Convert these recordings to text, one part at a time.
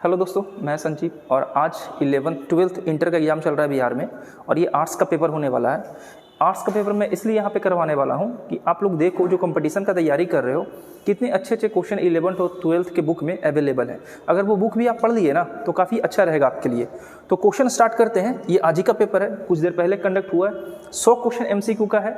Hello दोस्तों, मैं संजीव और आज 11th 12th इंटर का एग्ज़ाम चल रहा है बिहार में और ये आर्ट्स का पेपर होने वाला है। आर्ट्स का पेपर मैं इसलिए यहाँ पे करवाने वाला हूँ कि आप लोग देखो जो कंपटीशन का तैयारी कर रहे हो कितने अच्छे अच्छे क्वेश्चन 11th और 12th के बुक में अवेलेबल है। अगर वो बुक भी आप पढ़ लिए ना तो काफ़ी अच्छा रहेगा आपके लिए। तो क्वेश्चन स्टार्ट करते हैं। ये आज ही का पेपर है, कुछ देर पहले कंडक्ट हुआ है। 100 क्वेश्चन MCQ का है,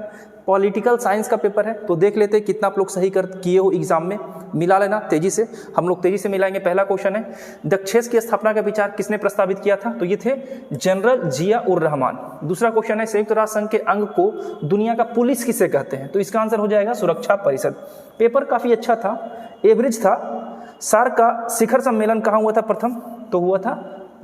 पॉलिटिकल साइंस का पेपर है। तो देख लेते हैं कितना आप लोग सही कर किए हो एग्जाम में, मिला लेना तेजी से। हम लोग तेजी से मिलाएंगे। पहला क्वेश्चन है, दक्षेस की स्थापना का विचार किसने प्रस्तावित किया था? तो ये थे जनरल जिया-उर-रहमान। दूसरा क्वेश्चन है, संयुक्त राष्ट्र संघ के अंग को दुनिया का पुलिस किसे कहते हैं? तो इसका आंसर हो जाएगा सुरक्षा परिषद। पेपर काफ़ी अच्छा था, एवरेज था। सार्क का शिखर सम्मेलन कहाँ हुआ था प्रथम? तो हुआ था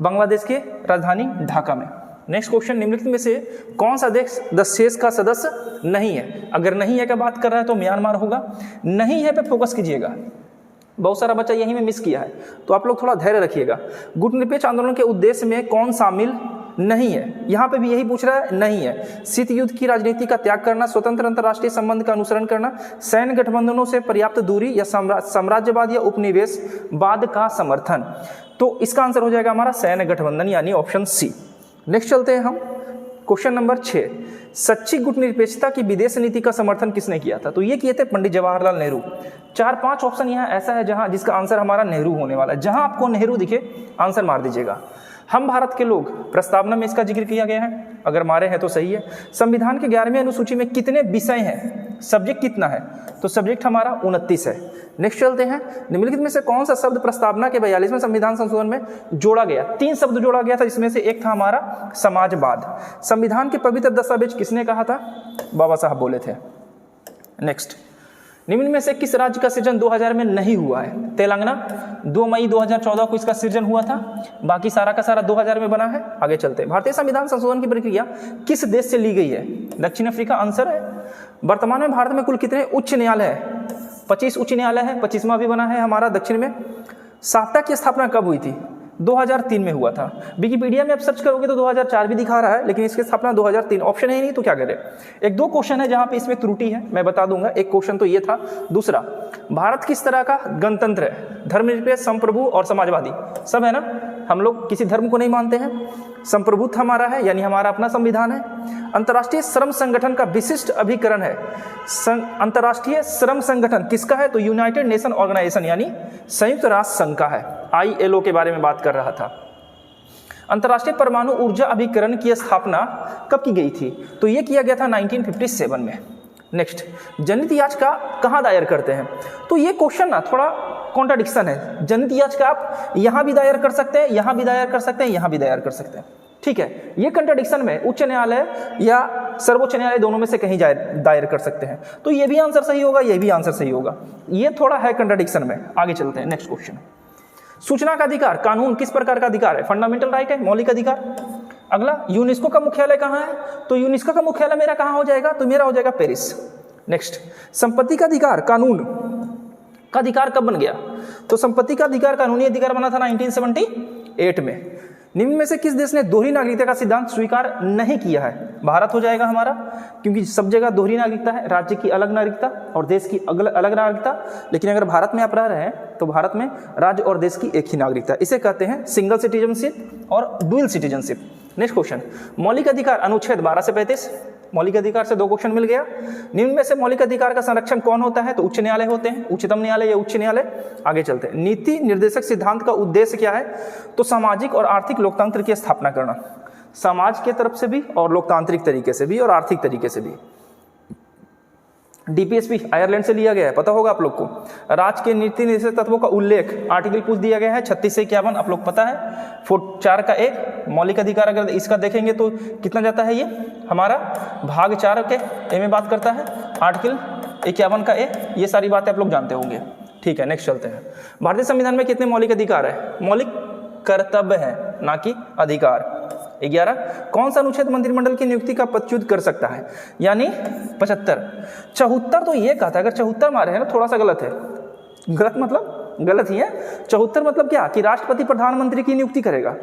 बांग्लादेश के राजधानी ढाका में। नेक्स्ट क्वेश्चन, निम्नलिखित में से कौन सा देश दक्षेस का सदस्य नहीं है? अगर नहीं है का बात कर रहा है तो म्यांमार होगा। नहीं है पे फोकस कीजिएगा, बहुत सारा बच्चा यहीं में मिस किया है, तो आप लोग थोड़ा धैर्य रखिएगा। गुटनिरपेक्ष आंदोलन के उद्देश्य में कौन शामिल नहीं है? यहाँ पे भी यही पूछ रहा है, नहीं है। शीत युद्ध की राजनीति का त्याग करना, स्वतंत्र अंतर्राष्ट्रीय संबंध का अनुसरण करना, सैन्य गठबंधनों से पर्याप्त दूरी या साम्राज्यवाद या उपनिवेशवाद का समर्थन। तो इसका आंसर हो जाएगा हमारा सैन्य गठबंधन यानी ऑप्शन सी। नेक्स्ट चलते हैं हम क्वेश्चन नंबर 6, सच्ची गुटनिरपेक्षता की विदेश नीति का समर्थन किसने किया था? तो ये किए थे पंडित जवाहरलाल नेहरू। 4-5 ऑप्शन यहाँ ऐसा है जहाँ जिसका आंसर हमारा नेहरू होने वाला है। जहाँ आपको नेहरू दिखे आंसर मार दीजिएगा। हम भारत के लोग, प्रस्तावना में इसका जिक्र किया गया है, अगर मारे हैं तो सही है। संविधान के 11वें अनुसूची में कितने विषय हैं? सब्जेक्ट कितना है? तो सब्जेक्ट हमारा 29 है। नेक्स्ट चलते हैं, निम्नलिखित में से कौन सा शब्द प्रस्तावना के 42वें संविधान संशोधन में जोड़ा गया? 3 शब्द जोड़ा गया था, जिसमें से एक था हमारा समाजवाद। संविधान के पवित्र दस्तावेज किसने कहा था? बाबा साहब बोले थे। नेक्स्ट, निम्न में से किस राज्य का सृजन 2000 में नहीं हुआ है? तेलंगाना। 2 मई 2014 को इसका सृजन हुआ था, बाकी सारा का सारा 2000 में बना है। आगे चलते हैं, भारतीय संविधान संशोधन की प्रक्रिया किस देश से ली गई है? दक्षिण अफ्रीका आंसर है। वर्तमान में भारत में कुल कितने उच्च न्यायालय है? 25 उच्च न्यायालय है, 25वां भी बना है हमारा दक्षिण में। साप्ता की स्थापना कब हुई थी? 2003 में हुआ था। विकिपीडिया में आप सर्च करोगे तो 2004 भी दिखा रहा है, लेकिन इसकी स्थापना 2003। ऑप्शन है नहीं तो क्या करें। 1-2 क्वेश्चन है जहां पे इसमें त्रुटि है, मैं बता दूंगा। एक क्वेश्चन तो ये था। दूसरा, भारत किस तरह का गणतंत्र है? धर्मनिरपेक्ष, संप्रभु और समाजवादी सब है ना। हम लोग किसी धर्म को नहीं मानते हैं। संप्रभुत्व हमारा है, यानी हमारा अपना संविधान है। अंतर्राष्ट्रीय श्रम संगठन का विशिष्ट अभिकरण है। अंतर्राष्ट्रीय श्रम संगठन किसका है? तो यूनाइटेड नेशन ऑर्गेनाइजेशन यानी संयुक्त राष्ट्र संघ का है। ILO के बारे में बात कर रहा था। अंतर्राष्ट्रीय परमाणु ऊर्जा अभिकरण की स्थापना कब की गई थी? तो यह किया गया था 1957 में। नेक्स्ट, जनहित याचिका कहाँ दायर करते हैं? तो ये क्वेश्चन ना थोड़ा कॉन्ट्राडिक्शन है। जनहित याचिका आप यहाँ भी दायर कर सकते हैं, यहाँ भी दायर कर सकते हैं, यहाँ भी दायर कर सकते हैं। ठीक है, ये कंट्राडिक्शन में उच्च न्यायालय या सर्वोच्च न्यायालय दोनों में से कहीं दायर कर सकते हैं। तो ये भी आंसर सही होगा, ये भी आंसर सही होगा। ये थोड़ा है कंट्राडिक्शन में। आगे चलते हैं। नेक्स्ट क्वेश्चन, सूचना का अधिकार कानून किस प्रकार का अधिकार है? फंडामेंटल राइट है, मौलिक अधिकार। अगला, यूनेस्को का मुख्यालय कहाँ है? तो यूनेस्को का मुख्यालय मेरा कहाँ हो जाएगा? तो मेरा हो जाएगा पेरिस। नेक्स्ट, संपत्ति का अधिकार कानून का अधिकार कब बन गया? तो संपत्ति का अधिकार कानूनी अधिकार बना था 1978 में। निम्न में से किस देश ने दोहरी नागरिकता का सिद्धांत स्वीकार नहीं किया है? भारत हो जाएगा हमारा, क्योंकि सब जगह दोहरी नागरिकता है, राज्य की अलग नागरिकता और देश की अलग नागरिकता। लेकिन अगर भारत में आप रह रहे हैं तो भारत में राज्य और देश की एक ही नागरिकता। इसे कहते हैं सिंगल सिटीजनशिप और डुअल सिटीजनशिप। नेक्स्ट क्वेश्चन, मौलिक अधिकार अनुच्छेद 12 से 35। मौलिक अधिकार से 2 क्वेश्चन मिल गया। निम्न में से मौलिक अधिकार का संरक्षण कौन होता है? तो उच्च न्यायालय होते हैं, उच्चतम न्यायालय या उच्च न्यायालय। आगे चलते हैं, नीति निर्देशक सिद्धांत का उद्देश्य क्या है? तो सामाजिक और आर्थिक लोकतंत्र की स्थापना करना, समाज के तरफ से भी और लोकतांत्रिक तरीके से भी और आर्थिक तरीके से भी। DPSP आयरलैंड से लिया गया है, पता होगा आप लोग को। राज्य के नीति निर्देशक तत्वों का उल्लेख आर्टिकल पूछ दिया गया है 36 से 51, आप लोग पता है। 4 का 1 मौलिक अधिकार, अगर इसका देखेंगे तो कितना जाता है? ये हमारा भाग 4 के ए में बात करता है। आर्टिकल 51 का 1, ये सारी बातें आप लोग जानते होंगे। ठीक है, नेक्स्ट चलते हैं। भारतीय संविधान में कितने मौलिक अधिकार है? मौलिक कर्तव्य है, ना कि अधिकार। 11, कौन सा अनुच्छेद मंत्रिमंडल की नियुक्ति का पदच्युत कर सकता है? यानी 75। 74 तो ये कहा था, अगर 74 मारे हैं ना थोड़ा सा गलत है। गलत मतलब गलत ही है। 74 मतलब क्या कि राष्ट्रपति प्रधानमंत्री की नियुक्ति करेगा,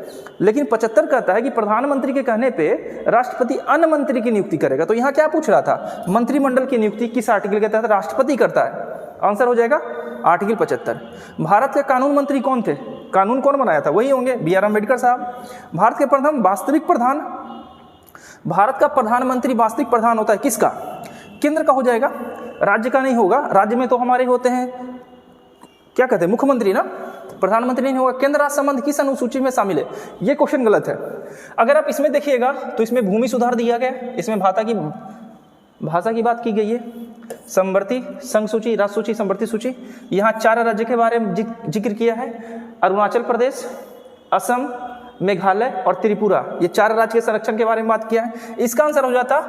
लेकिन 75 कहता है कि प्रधानमंत्री के कहने पे राष्ट्रपति अन्य मंत्री की नियुक्ति करेगा। तो यहाँ क्या पूछ रहा था? मंत्रिमंडल की नियुक्ति किस आर्टिकल के तहत राष्ट्रपति करता है? आंसर हो जाएगा आर्टिकल 75। भारत के कानून मंत्री कौन थे? कानून कौन बनाया था? वही होंगे बी आर अम्बेडकर साहब। भारत के प्रथम वास्तविक प्रधान, भारत का प्रधानमंत्री वास्तविक प्रधान होता है किसका? केंद्र का हो जाएगा, राज्य का नहीं होगा। राज्य में तो हमारे होते हैं क्या कहते हैं, मुख्यमंत्री ना, प्रधानमंत्री नहीं होगा। केंद्र राज्य संबंध किस अनुसूची में शामिल है? ये क्वेश्चन गलत है। अगर आप इसमें देखिएगा तो इसमें भूमि सुधार दिया गया, इसमें भाषा की बात की गई है, समवर्ती संघ सूची, राज्य सूची, समवर्ती सूची। यहाँ 4 राज्य के बारे में जिक्र किया है, अरुणाचल प्रदेश, असम, मेघालय और त्रिपुरा। ये 4 राज्य के संरक्षण के बारे में बात किया है। इसका आंसर हो जाता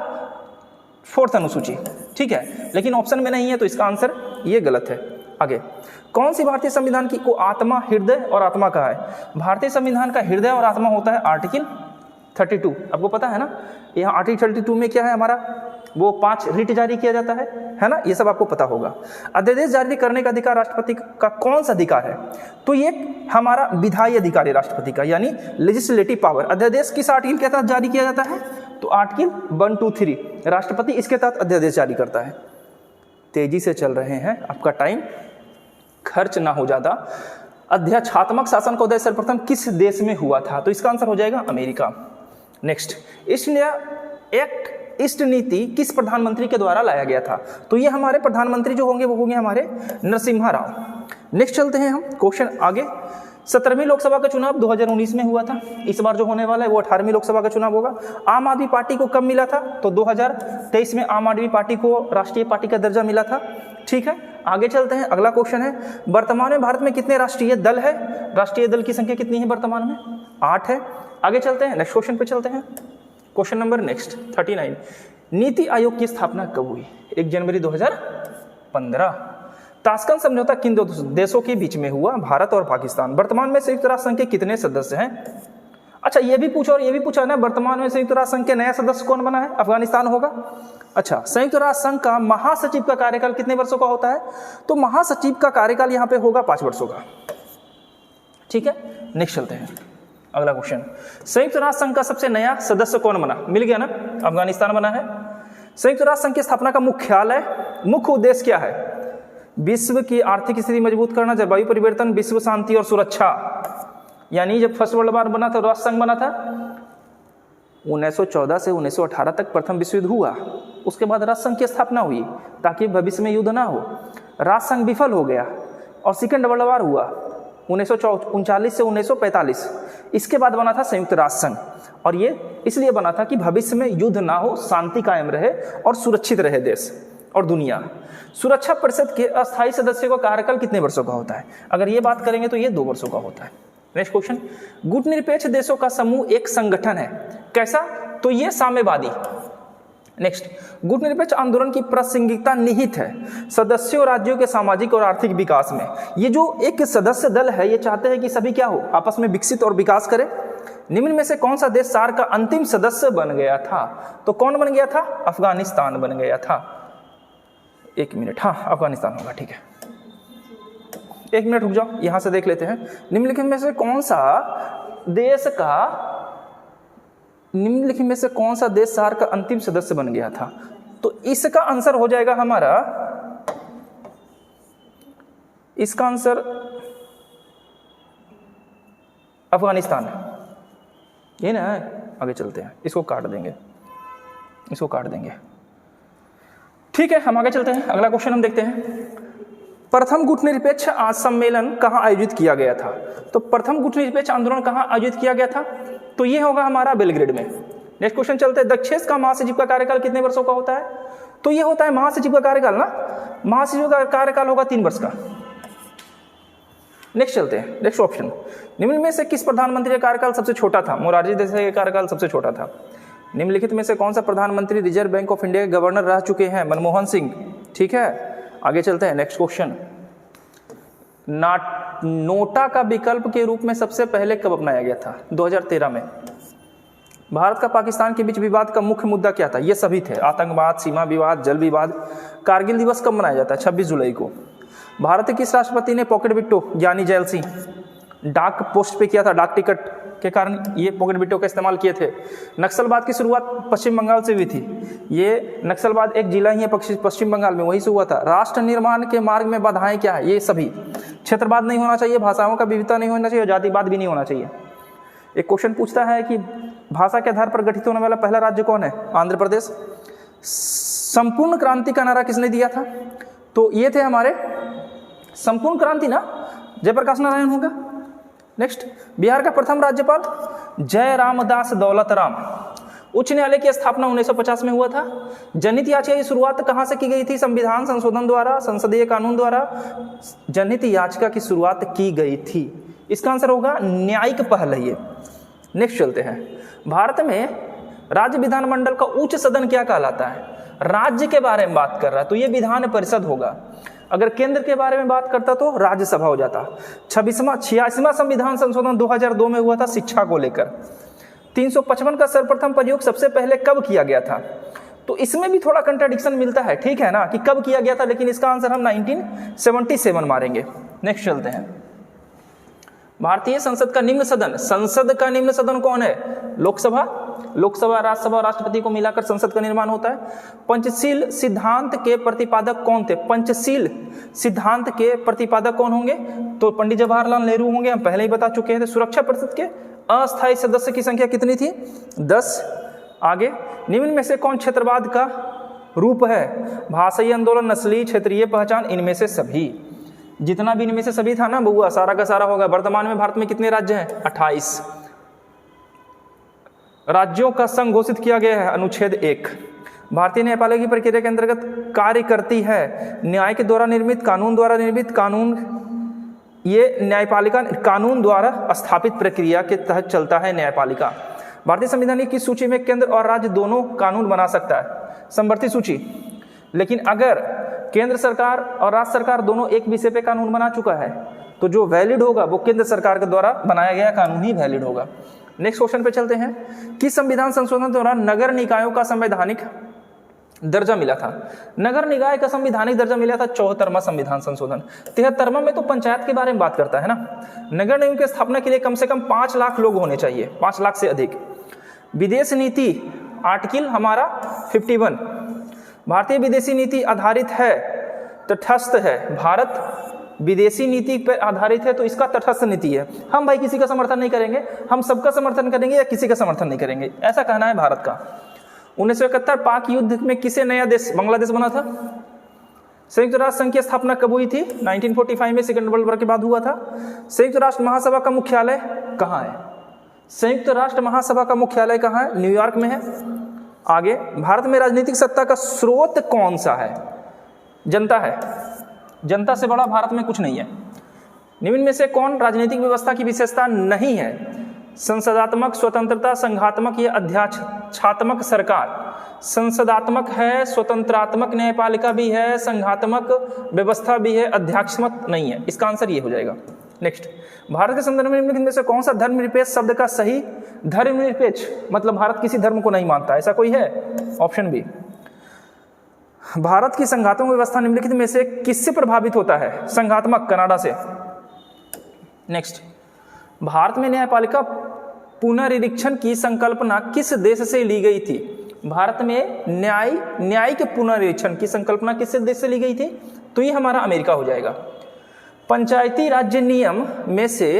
4th अनुसूची, ठीक है, लेकिन ऑप्शन में नहीं है तो इसका आंसर ये गलत है। आगे, कौन सी भारतीय संविधान की को आत्मा, हृदय और आत्मा कहा है? भारतीय संविधान का हृदय और आत्मा होता है आर्टिकल 32। आपको पता है ना, यहाँ आर्टिकल 32 में क्या है हमारा, वो 5 रिट जारी किया जाता है ना, ये सब आपको पता होगा। अध्यादेश जारी करने का अधिकार राष्ट्रपति का कौन सा अधिकार है? तो ये हमारा विधायी अधिकार है राष्ट्रपति का, यानी लेजिस्लेटिव पावर। अध्यादेश किस आर्टिकल के तहत जारी किया जाता है? तो आर्टिकल 1, 2, 3 राष्ट्रपति इसके तहत अध्यादेश जारी करता है। तेजी से चल रहे हैं, आपका टाइम खर्च ना हो ज़्यादा। अध्यक्षात्मक शासन का उदय सर्वप्रथम किस देश में हुआ था? तो इसका आंसर हो जाएगा America. Next, east India act, east नीति किस प्रधानमंत्री के द्वारा लाया गया था? तो ये हमारे प्रधानमंत्री जो होंगे वो होंगे हमारे नरसिम्हा राव। नेक्स्ट चलते हैं हम क्वेश्चन आगे। 17वीं लोकसभा का चुनाव 2019 में हुआ था। इस बार जो होने वाला है वो 18वीं लोकसभा का चुनाव होगा। आम आदमी पार्टी को कब मिला था? तो 2023 में आम आदमी पार्टी को राष्ट्रीय पार्टी का दर्जा मिला था, ठीक है। आगे चलते हैं, अगला क्वेश्चन है, वर्तमान में भारत में कितने राष्ट्रीय दल है? राष्ट्रीय दल की संख्या कितनी है वर्तमान में? 8 है। आगे चलते हैं, नेक्स्ट क्वेश्चन पे चलते हैं। Question number next 39, NITI Aayog की स्थापना कब हुई? 1 जनवरी 2015। ताशकंद समझौता किन दो देशों के बीच में हुआ? भारत और पाकिस्तान। वर्तमान में संयुक्त राष्ट्र संघ के कितने सदस्य हैं? अच्छा, ये भी पूछा और ये भी पूछा ना, वर्तमान में संयुक्त राष्ट्र संघ के नया सदस्य कौन बना है? अफगानिस्तान होगा। अच्छा, संयुक्त राष्ट्र संघ का महासचिव का कार्यकाल कितने वर्षों का होता है? तो महासचिव का कार्यकाल यहाँ पे होगा 5 वर्षों का, ठीक है। नेक्स्ट चलते हैं, अगला क्वेश्चन, संयुक्त राष्ट्र संघ का सबसे नया सदस्य कौन बना? मिल गया ना, अफगानिस्तान बना है। संयुक्त राष्ट्र संघ की स्थापना का मुख्यालय, मुख्य उद्देश्य क्या है? विश्व की आर्थिक स्थिति मजबूत करना, जलवायु परिवर्तन, विश्व शांति और सुरक्षा। यानी जब फर्स्ट वर्ल्ड वार बना था, राष्ट्र संघ बना था 1914 से 1918 तक प्रथम विश्व युद्ध हुआ, उसके बाद राष्ट्र संघ की स्थापना हुई ताकि भविष्य में युद्ध ना हो। राष्ट्र संघ विफल हो गया और सेकेंड वर्ल्ड वार हुआ 1939 से 1945, इसके बाद बना था संयुक्त राष्ट्र संघ। और ये इसलिए बना था कि भविष्य में युद्ध ना हो, शांति कायम रहे और सुरक्षित रहे देश और दुनिया। सुरक्षा परिषद के अस्थायी सदस्यों का कार्यकाल कितने वर्षों का होता है? अगर ये बात करेंगे तो ये 2 वर्षों का होता है। नेक्स्ट क्वेश्चन, गुटनिरपेक्ष देशों का समूह एक संगठन है, कैसा? तो ये साम्यवादी। नेक्स्ट, गुटनिरपेक्ष आंदोलन की प्रासंगिकता निहित है सदस्यों राज्यों के सामाजिक और आर्थिक विकास में। ये जो एक सदस्य दल है, ये चाहते हैं कि सभी क्या हो, आपस में विकसित और विकास करें। निम्न में से कौन सा देश सार्क का अंतिम सदस्य बन गया था? तो कौन बन गया था? अफगानिस्तान बन गया था। 1 मिनट, हाँ अफगानिस्तान होगा, ठीक है। 1 मिनट रुक जाओ, यहां से देख लेते हैं। निम्नलिखित में से कौन सा देश सार्क का अंतिम सदस्य बन गया था? तो इसका आंसर हो जाएगा हमारा, इसका आंसर अफगानिस्तान है, ये ना है। आगे चलते हैं, इसको काट देंगे, ठीक है। हम आगे चलते हैं, अगला क्वेश्चन हम देखते हैं। प्रथम गुटनिरपेक्ष सम्मेलन कहाँ आयोजित किया गया था? तो प्रथम गुटनिरपेक्ष आंदोलन कहाँ आयोजित किया गया था? तो ये होगा हमारा बेलग्रेड में। नेक्स्ट क्वेश्चन चलते हैं, दक्षेश का महासचिव का कार्यकाल कितने वर्षों का होता है? तो ये होता है महासचिव का कार्यकाल ना, महासचिव का कार्यकाल होगा 3 वर्ष का। नेक्स्ट चलते हैं, नेक्स्ट ऑप्शन, निम्न में से किस प्रधानमंत्री का कार्यकाल सबसे छोटा था? मोरारजी देसाई का कार्यकाल सबसे छोटा था। निम्नलिखित में से कौन सा प्रधानमंत्री रिजर्व बैंक ऑफ इंडिया के गवर्नर रह चुके हैं? मनमोहन सिंह, ठीक है। आगे चलते हैं, नेक्स्ट क्वेश्चन, नोटा का विकल्प के रूप में सबसे पहले कब अपनाया गया था? 2013 में। भारत का पाकिस्तान के बीच विवाद का मुख्य मुद्दा क्या था? ये सभी थे, आतंकवाद, सीमा विवाद, जल विवाद। कारगिल दिवस कब मनाया जाता है? 26 जुलाई को। भारत के किस राष्ट्रपति ने पॉकेट बिट्टू ज्ञानी जैल सिंह डाक पोस्ट पे किया था, डाक टिकट के कारण ये पॉकेट बिटों का इस्तेमाल किए थे। नक्सलवाद की शुरुआत पश्चिम बंगाल से हुई थी। ये नक्सलवाद एक जिला ही है पश्चिम बंगाल में, वहीं से हुआ था। राष्ट्र निर्माण के मार्ग में बाधाएं क्या है? ये सभी क्षेत्रवाद नहीं होना चाहिए, भाषाओं का विविधता नहीं होना चाहिए, जातिवाद भी नहीं होना चाहिए। एक क्वेश्चन पूछता है कि भाषा के आधार पर गठित होने वाला पहला राज्य कौन है? आंध्र प्रदेश। संपूर्ण क्रांति का नारा किसने दिया था? तो ये थे हमारे संपूर्ण क्रांति ना, जयप्रकाश नारायण होगा। नेक्स्ट, बिहार का प्रथम राज्यपाल जय रामदास दौलत राम। उच्च न्यायालय की स्थापना 1950 में हुआ था। जनहित याचिका की शुरुआत कहाँ से की गई थी? संविधान संशोधन द्वारा, संसदीय कानून द्वारा जनहित याचिका की शुरुआत की गई थी। इसका आंसर होगा न्यायिक पहल है ये। नेक्स्ट चलते हैं, भारत में राज्य विधानमंडल का उच्च सदन क्या कहलाता है? राज्य के बारे में बात कर रहा है तो ये विधान परिषद होगा। अगर केंद्र के बारे में बात करता तो राज्यसभा हो जाता। 86वां संविधान संशोधन 2002 में हुआ था शिक्षा को लेकर। 355 का सर्वप्रथम प्रयोग सबसे पहले कब किया गया था? तो इसमें भी थोड़ा कंट्राडिक्शन मिलता है, ठीक है ना, कि कब किया गया था, लेकिन इसका आंसर हम 1977 मारेंगे। नेक्स्ट चलते हैं, भारतीय संसद का निम्न सदन। संसद का निम्न सदन कौन है? लोकसभा, राज्यसभा और राष्ट्रपति को मिलाकर संसद का निर्माण होता है। पंचशील सिद्धांत के प्रतिपादक कौन थे? पंचशील सिद्धांत के प्रतिपादक कौन होंगे? तो पंडित जवाहरलाल नेहरू होंगे, हम पहले ही बता चुके हैं। सुरक्षा परिषद के अस्थायी सदस्य की संख्या कितनी थी? 10। आगे, निम्न में से कौन क्षेत्रवाद का रूप है? भाषाई आंदोलन, नस्लीय क्षेत्रीय पहचान, इनमें से सभी। जितना भी इनमें से सभी था ना बउआ, सारा का सारा होगा। वर्तमान में भारत में कितने राज्य हैं? 28 राज्यों का संघ घोषित किया गया है, अनुच्छेद 1। भारतीय न्यायपालिका की प्रक्रिया के अंतर्गत कार्य करती है। न्याय के द्वारा निर्मित, कानून द्वारा निर्मित, कानून, ये न्यायपालिका कानून द्वारा स्थापित प्रक्रिया के तहत चलता है न्यायपालिका। भारतीय संविधान की सूची में केंद्र और राज्य दोनों कानून बना सकता है, समवर्ती सूची। लेकिन अगर केंद्र सरकार और राज्य सरकार दोनों एक विषय पे कानून बना चुका है तो जो वैलिड होगा वो केंद्र सरकार के द्वारा बनाया गया कानून ही वैलिड होगा। नेक्स्ट क्वेश्चन पे चलते हैं, किस संविधान संशोधन के दौरान नगर निकायों का संवैधानिक दर्जा मिला था? नगर निकाय का संवैधानिक दर्जा मिला था 74वां संविधान संशोधन। 73वां में तो पंचायत के बारे में बात करता है ना। नगर निगम की स्थापना के लिए कम से कम 5 लाख लोग होने चाहिए, 5 लाख से अधिक। विदेश नीति आर्टिकल हमारा 51। भारतीय विदेशी नीति आधारित है, तटस्थ है। भारत विदेशी नीति पर आधारित है तो इसका तटस्थ नीति है। हम भाई किसी का समर्थन नहीं करेंगे, हम सबका समर्थन करेंगे या किसी का समर्थन नहीं करेंगे, ऐसा कहना है भारत का। 1971 पाक युद्ध में किसे नया देश बांग्लादेश बना था? संयुक्त राष्ट्र संघ की स्थापना कब हुई थी? 1945 में, सेकेंड वर्ल्ड वॉर के बाद हुआ था। संयुक्त राष्ट्र महासभा का मुख्यालय कहाँ है? संयुक्त राष्ट्र महासभा का मुख्यालय कहाँ है? न्यूयॉर्क में है। आगे, भारत में राजनीतिक सत्ता का स्रोत कौन सा है? जनता है। जनता से बड़ा भारत में कुछ नहीं है। निम्न में से कौन राजनीतिक व्यवस्था की विशेषता नहीं है? संसदात्मक स्वतंत्रता, संघात्मक या अध्यक्षात्मक सरकार। संसदात्मक है, स्वतंत्रात्मक न्यायपालिका भी है, संघात्मक व्यवस्था भी है, अध्यक्षात्मक नहीं है। इसका आंसर ये हो जाएगा। नेक्स्ट, भारत के संदर्भ में निम्नलिखित में से कौन सा धर्मनिरपेक्ष शब्द का सही? धर्मनिरपेक्ष मतलब भारत किसी धर्म को नहीं मानता, ऐसा कोई है? Option B. भारत की संघात्मक व्यवस्था निम्नलिखित में से किससे प्रभावित होता है? संघात्मक, कनाडा से। नेक्स्ट, भारत में न्यायपालिका पुनरीक्षण की संकल्पना किस देश से ली गई थी? भारत में न्यायिक पुनरीक्षण की संकल्पना किस देश से ली गई थी? तो ये हमारा अमेरिका हो जाएगा। पंचायती राज्य नियम में से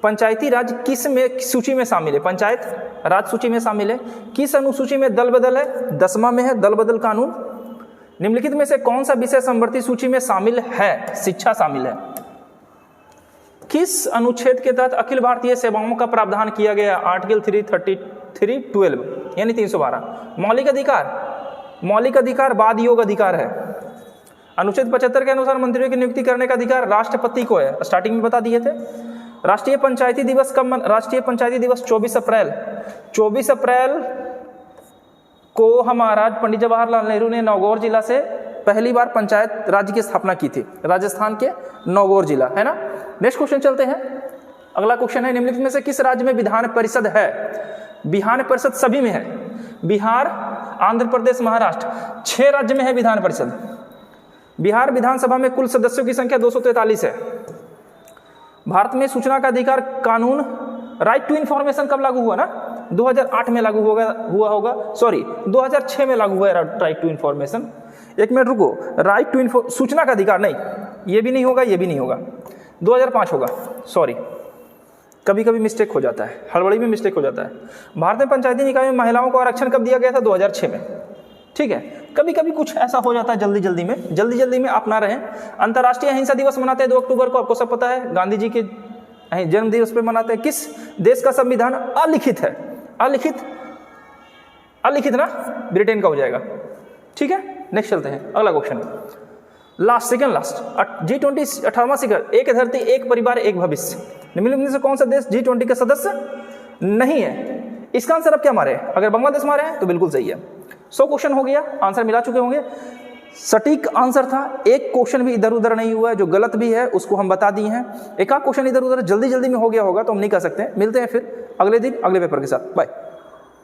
पंचायती राज किस में सूची में शामिल है? पंचायत राज सूची में शामिल है। किस अनुसूची में दल बदल है? 10वां में है दल बदल कानून। निम्नलिखित में से कौन सा विषय समवर्ती सूची में शामिल है? शिक्षा शामिल है। किस अनुच्छेद के तहत अखिल भारतीय सेवाओं का प्रावधान किया गया? आर्टिकल 333(12) यानी 312। मौलिक अधिकार बाद योग अधिकार है। अनुच्छेद 75 के अनुसार मंत्रियों की नियुक्ति करने का अधिकार राष्ट्रपति को है, स्टार्टिंग में बता दिए थे। राष्ट्रीय पंचायती दिवस कब? राष्ट्रीय पंचायती दिवस 24 अप्रैल। 24 अप्रैल को हमारा पंडित जवाहरलाल नेहरू ने नागौर जिला से पहली बार पंचायत राज्य की स्थापना की थी, राजस्थान के नागौर जिला, है ना। नेक्स्ट क्वेश्चन चलते हैं। अगला क्वेश्चन है, निम्नलिखित में से किस राज्य में विधान परिषद है? विधान परिषद सभी में है। बिहार, आंध्र प्रदेश, महाराष्ट्र, 6 राज्य में है विधान परिषद। बिहार विधानसभा में कुल सदस्यों की संख्या 243 है। भारत में सूचना का अधिकार कानून, राइट टू इन्फॉर्मेशन कब लागू हुआ ना? 2008 में लागू हुआ होगा, सॉरी 2006 में लागू हुआ राइट टू इन्फॉर्मेशन। एक मिनट रुको, राइट टू सूचना का अधिकार नहीं, ये भी नहीं होगा, ये भी नहीं होगा, 2005 होगा, सॉरी कभी कभी मिस्टेक हो जाता है, हड़बड़ी में मिस्टेक हो जाता है। भारत में पंचायती निकाय में महिलाओं को आरक्षण कब दिया गया था? 2006 में। ठीक है, कभी कभी कुछ ऐसा हो जाता है जल्दी जल्दी में आप ना रहें। अंतर्राष्ट्रीय अहिंसा दिवस मनाते हैं 2 अक्टूबर को, आपको सब पता है, गांधी जी के जन्म दिवस पे मनाते हैं। किस देश का संविधान अलिखित है? अलिखित ना, ब्रिटेन का हो जाएगा। ठीक है, नेक्स्ट चलते हैं, अगला क्वेश्चन, सेकंड लास्ट, G20 18वां शिखर, एक धरती एक परिवार एक भविष्य, निम्नलिखित में से कौन सा देश G20 का सदस्य नहीं है? इसका आंसर अब क्या मारे? अगर बांग्लादेश मारे हैं तो बिल्कुल सही है। 100 क्वेश्चन हो गया, आंसर मिला चुके होंगे, सटीक आंसर था, एक क्वेश्चन भी इधर उधर नहीं हुआ है, जो गलत भी है उसको हम बता दिए हैं। एक आध क्वेश्चन इधर उधर जल्दी में हो गया होगा तो हम नहीं कर सकते। मिलते हैं फिर अगले दिन अगले पेपर के साथ, बाय।